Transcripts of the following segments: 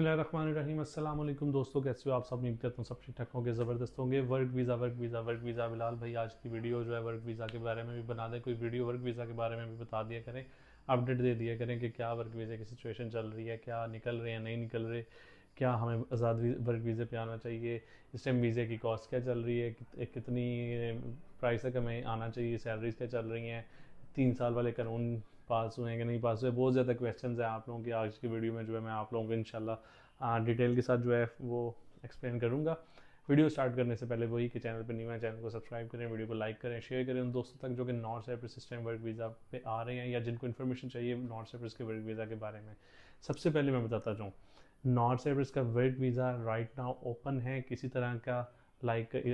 बिस्मिल्लाहिर्रहमानिर्रहीम। अस्सलाम वालेकुम दोस्तों, कैसे हो आप सब? उम्मीद करता हूँ सब ठीक ठाक होंगे, ज़बरदस्त होंगे। वर्क वीज़ा बिलाल भाई आज की वीडियो जो है वर्क वीज़ा के बारे में भी बना दें, कोई वीडियो वर्क वीज़ा के बारे में भी बता दिया करें, अपडेट दे दिया करें कि क्या वर्क वीज़ा की सिचुएशन चल रही है, क्या निकल रहे हैं नहीं निकल रहे, क्या हमें आज़ाद वर्क वीज़े पे आना चाहिए, इस टाइम वीज़े की कॉस्ट क्या चल रही है, कितनी प्राइस तक हमें आना चाहिए, सैलरीज क्या चल रही हैं, 3 साल वाले कानून पास हुए हैं कि नहीं पास हुए। बहुत ज़्यादा क्वेश्चंस हैं आप लोगों की। आज की वीडियो में जो है मैं आप लोगों को इंशाल्लाह डिटेल के साथ जो है वो एक्सप्लेन करूँगा। वीडियो स्टार्ट करने से पहले वही कि चैनल पर न्यू है, चैनल को सब्सक्राइब करें, वीडियो को लाइक करें, शेयर करें उन दोस्तों तक जो कि North Cyprus system work visa पे आ रहे हैं या जिनको इन्फॉर्मेशन चाहिए नॉर्थ साइप्रस के वर्क वीज़ा के बारे में। सबसे पहले मैं बताता जाऊँ, नॉर्थ साइप्रस का work visa right now open है। किसी तरह का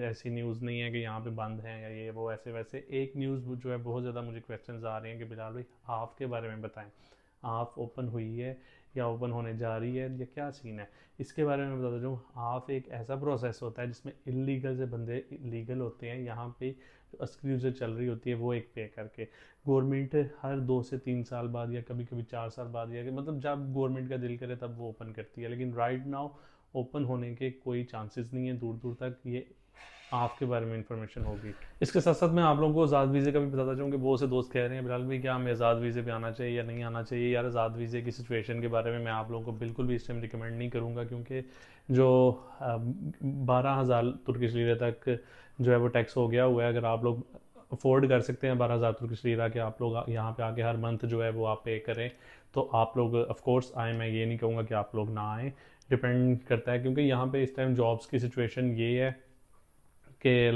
ऐसी न्यूज़ नहीं है कि यहाँ पे बंद है या ये वो ऐसे वैसे। एक न्यूज़ जो है बहुत ज़्यादा मुझे क्वेश्चंस आ रहे हैं कि बिलाल भाई हाफ के बारे में बताएं, हाफ ओपन हुई है या ओपन होने जा रही है या क्या सीन है। इसके बारे में बताता जाऊँ, हाफ एक ऐसा प्रोसेस होता है जिसमें इलीगल से बंदे लीगल होते हैं। यहाँ पे जो असली यूजर चल रही होती है वो एक पे करके गवर्नमेंट हर 2 से 3 साल बाद या कभी कभी 4 साल बाद या मतलब जब गवर्नमेंट का दिल करे तब वो ओपन करती है। लेकिन राइट नाउ ओपन होने के कोई चांसेस नहीं है, दूर दूर तक। ये आपके बारे में इंफॉर्मेशन होगी। इसके साथ साथ मैं आप लोगों को आज़ाद वीज़े का भी बताता चाहूँ कि बहुत से दोस्त कह रहे हैं बिलाल भाई क्या हमें आज़ाद वीज़े पे आना चाहिए या नहीं आना चाहिए। यार आज़ाद वीज़े की सिचुएशन के बारे में मैं आप लोगों को बिल्कुल भी इस टाइम रिकमेंड नहीं करूँगा, क्योंकि जो 12,000 तुर्किश लीरे तक जो है वो टैक्स हो गया हुआ है। अगर आप लोग अफोर्ड कर सकते हैं 12,000 तुर्किश लीरा के आप लोग यहाँ पे आके हर मंथ जो है वो आप पे करें तो आप लोग ऑफकोर्स आएँ। मैं ये नहीं कहूँगा कि आप लोग ना आएँ, डिपेंड करता है, क्योंकि यहाँ पे इस टाइम जॉब्स की सिचुएशन ये है कि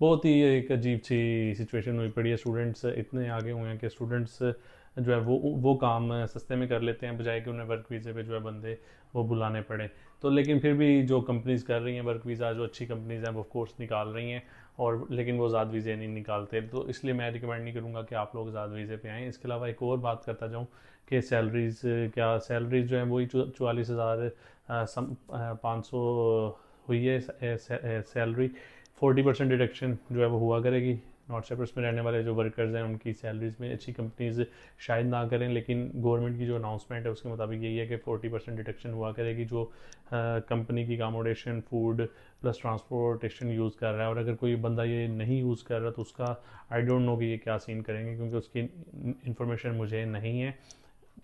बहुत ही एक अजीब सी सिचुएशन हुई पड़ी है। स्टूडेंट्स इतने आगे हुए हैं कि स्टूडेंट्स जो है वो काम सस्ते में कर लेते हैं बजाय कि उन्हें वर्क वीज़े पे जो है बंदे वो बुलाने पड़े। तो लेकिन फिर भी जो कंपनीज कर रही हैं वर्क वीज़ा, जो अच्छी कंपनीज हैं वो कोर्स निकाल रही हैं, और लेकिन वो आज़ाद वीज़े नहीं निकालते। तो इसलिए मैं रिकमेंड नहीं करूँगा कि आप लोग आज़ाद वीज़े पे आएँ। इसके अलावा एक और बात करता जाऊँ कि सैलरीज, क्या सैलरीज जो है वही 44,500 हुई है सैलरी। 40% डिडक्शन जो है वो हुआ करेगी। नॉर्थ साइप्रस में रहने वाले जो वर्कर्स हैं उनकी सैलरीज में अच्छी कंपनीज शायद ना करें, लेकिन गवर्नमेंट की जो अनाउंसमेंट है उसके मुताबिक यही है कि 40% डिडक्शन हुआ करेगी जो कंपनी की accommodation, food plus transportation use कर रहा है। और अगर कोई बंदा ये नहीं यूज़ कर रहा तो उसका आई डोंट नो कि ये क्या सीन करेंगे, क्योंकि उसकी इन्फॉर्मेशन मुझे नहीं है,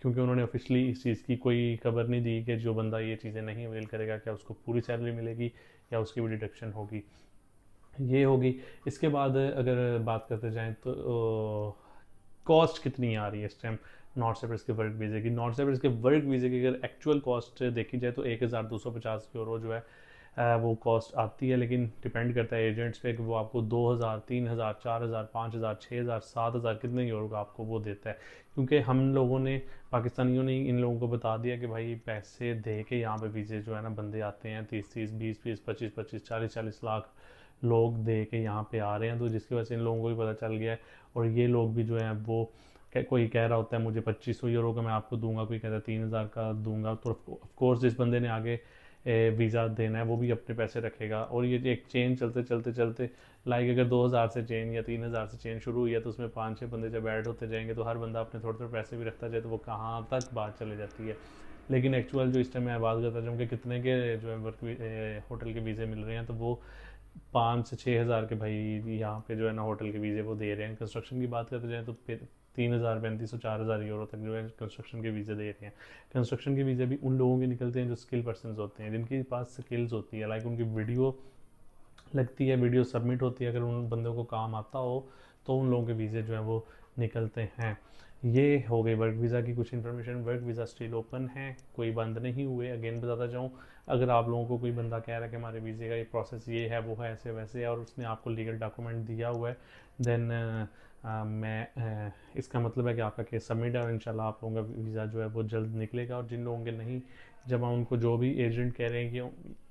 क्योंकि उन्होंने ऑफिशियली इस चीज़ की कोई खबर नहीं दी कि जो बंदा ये चीज़ें नहीं अवेल करेगा क्या उसको पूरी सैलरी मिलेगी या उसकी भी डिडक्शन होगी। ये होगी। इसके बाद अगर बात करते जाएं तो कॉस्ट कितनी आ रही है इस टाइम नॉर्थ साइप्रस के वर्क वीज़े की। नॉर्थ साइप्रस के वर्क वीज़े की अगर एक्चुअल कॉस्ट देखी जाए तो 1,250 यूरो जो है वो कॉस्ट आती है। लेकिन डिपेंड करता है एजेंट्स पे कि वो आपको 2,000, 3,000, 4,000, 5,000, 6,000, 7,000 कितने यूरो का आपको वो देता है। क्योंकि हम लोगों ने, पाकिस्तानियों ने इन लोगों को बता दिया कि भाई पैसे दे के यहाँ पे वीज़े जो है ना बंदे आते हैं, 30-30, 20-20, 25-25, 40-40 लाख लोग दे के यहाँ पे आ रहे हैं। तो जिसकी वजह से इन लोगों को भी पता चल गया है, और ये लोग भी जो हैं वो कोई कह रहा होता है मुझे 2,500 यूरो का मैं आपको दूंगा, कोई कहता है 3,000 का दूंगा। तो ऑफकोर्स जिस बंदे ने आगे वीज़ा देना है वो भी अपने पैसे रखेगा। और ये एक चेन चलते चलते चलते अगर 2,000 से चेन या 3,000 से चेन शुरू हुई है तो उसमें 5-6 बंदे जब ऐड होते जाएंगे तो हर बंदा अपने थोड़े थोड़े पैसे भी रखता जाए तो वो कहाँ तक बात चली जाती है। लेकिन एक्चुअल जो इस टाइम मैं बात करता हूँ कि कितने के जो है वर्क होटल के वीज़े मिल रहे हैं, तो वो 5 से 6 हज़ार के भाई यहाँ पे जो है ना होटल के वीज़े वो दे रहे हैं। कंस्ट्रक्शन की बात करते जाएँ तो 3,000, 3,500, 4,000 यूरो तक जो है कंस्ट्रक्शन के वीज़े दे रहे हैं। कंस्ट्रक्शन के वीज़े भी उन लोगों के निकलते हैं जो स्किल पर्सन होते हैं, जिनके पास स्किल्स होती है, उनकी वीडियो लगती है, वीडियो सबमिट होती है, अगर उन बंदों को काम आता हो तो उन लोगों के वीज़े जो है वो निकलते हैं। ये हो गई वर्क वीज़ा की कुछ information. Work visa still open है, कोई बंद नहीं हुए। अगेन बताता जाऊँ, अगर आप लोगों को कोई बंदा कह रहा है कि हमारे वीज़े का ये प्रोसेस ये है वो है ऐसे वैसे है और उसने आपको लीगल डॉक्यूमेंट दिया हुआ है, देन इसका मतलब है कि आपका केस सबमिट है और इंशाल्लाह आप लोगों का वीज़ा जो है वो जल्द निकलेगा। और जिन लोगों के नहीं, जब हम उनको जो भी एजेंट कह रहे हैं कि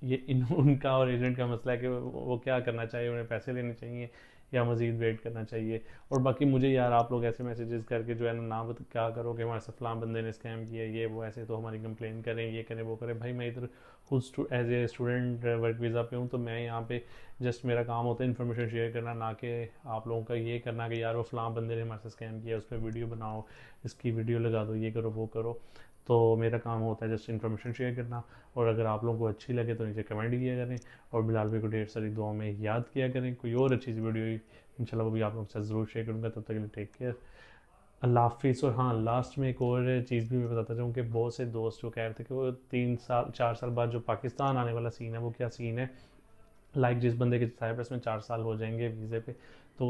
ये उनका और एजेंट का मसला है कि वो क्या करना चाहिए, उन्हें पैसे लेने चाहिए या मज़ीद वेट करना चाहिए। और बाकी मुझे यार आप लोग ऐसे मैसेजेस करके जो है ना क्या करो कि हमारे से फलां बंदे ने स्कैम किया ये वो ऐसे, तो हमारी कंप्लेन करें, ये करें वो करें। भाई मैं इधर खुद as a student work visa पे हूँ, तो मैं यहाँ पे जस्ट मेरा काम होता है इन्फॉर्मेशन शेयर करना, ना कि आप लोगों का ये करना कि यार वो फलां बंदे ने हमारे से स्कैम किया, उस पर वीडियो बनाओ, इसकी वीडियो लगा दो, ये करो वो करो। तो मेरा काम होता है जस्ट इन्फॉर्मेशन शेयर करना, और अगर आप लोगों को अच्छी लगे तो नीचे कमेंट किया करें, और बिलाल भाई को ढेर सारी दुआ में याद किया करें। कोई और अच्छी सी वीडियो इंशाल्लाह वो भी आप लोगों के साथ ज़रूर शेयर करूँगा। तब तक के लिए टेक केयर, अल्लाह हाफिज़। और हाँ, लास्ट में एक और चीज़ भी मैं बताता चाहूँ कि बहुत से दोस्त जो कह रहे थे कि वो 3 साल 4 साल बाद जो पाकिस्तान आने वाला सीन है वो क्या सीन है, लाइक जिस बंदे के साइप्रस में 4 साल हो जाएंगे वीज़े पे तो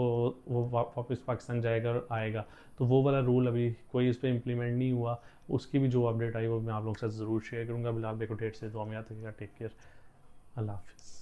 वो वापस पाकिस्तान जाएगा और आएगा, तो वो वाला रूल अभी कोई इस पर इम्प्लीमेंट नहीं हुआ। उसकी भी जो अपडेट आई वो मैं आप लोगों के साथ ज़रूर शेयर करूँगा। बिलाल भाई को ढेर से दुआ में याद रखिएगा। टेक केयर, अल्लाह हाफिज़।